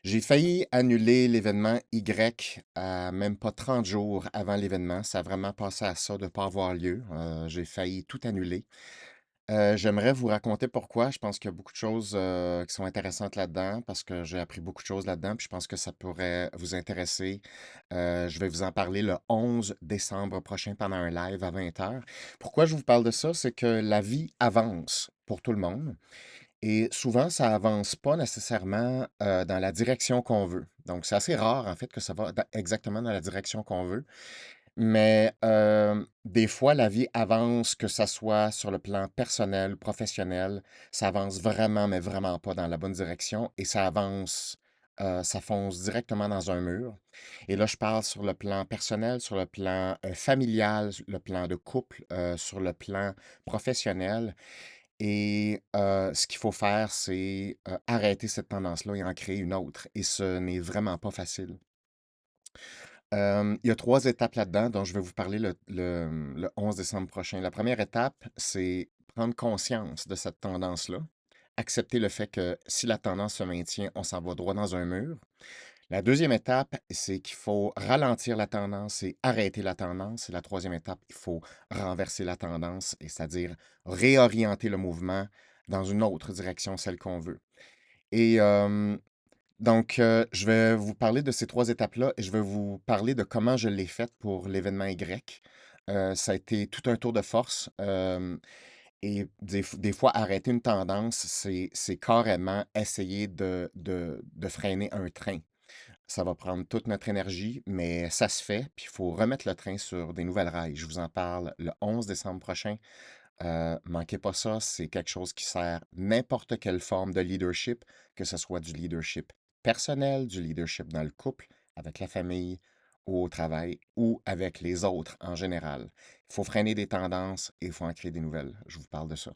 J'ai failli annuler l'événement Y à même pas 30 jours avant l'événement. Ça a vraiment passé à ça de ne pas avoir lieu. J'ai failli tout annuler. J'aimerais vous raconter pourquoi. Je pense qu'il y a beaucoup de choses qui sont intéressantes là-dedans parce que j'ai appris beaucoup de choses là-dedans, puis je pense que ça pourrait vous intéresser. Je vais vous en parler le 11 décembre prochain pendant un live à 20 heures. Pourquoi je vous parle de ça? C'est que la vie avance pour tout le monde. Et souvent, ça avance pas nécessairement, dans la direction qu'on veut. Donc, c'est assez rare, en fait, que ça va exactement dans la direction qu'on veut. Mais, des fois, la vie avance, que ça soit sur le plan personnel, professionnel, ça avance vraiment, mais vraiment pas dans la bonne direction et ça avance, ça fonce directement dans un mur. Et là, je parle sur le plan personnel, sur le plan, familial, le plan de couple, sur le plan professionnel. Et ce qu'il faut faire, c'est, arrêter cette tendance-là et en créer une autre et ce n'est vraiment pas facile. Il y a 3 étapes là-dedans dont je vais vous parler le 11 décembre prochain. La première étape, c'est prendre conscience de cette tendance-là, accepter le fait que si la tendance se maintient, on s'en va droit dans un mur. La deuxième étape, c'est qu'il faut ralentir la tendance et arrêter la tendance. Et la troisième étape, il faut renverser la tendance, et c'est-à-dire réorienter le mouvement dans une autre direction, celle qu'on veut. Et donc, je vais vous parler de ces 3 étapes-là et je vais vous parler de comment je l'ai faite pour l'événement Y. Ça a été tout un tour de force, et des fois, arrêter une tendance, c'est carrément essayer de freiner un train. Ça va prendre toute notre énergie, mais ça se fait, puis il faut remettre le train sur des nouvelles rails. Je vous en parle le 11 décembre prochain. Manquez pas ça, c'est quelque chose qui sert n'importe quelle forme de leadership, que ce soit du leadership personnel, du leadership dans le couple, avec la famille ou au travail, ou avec les autres en général. Il faut freiner des tendances et il faut en créer des nouvelles. Je vous parle de ça.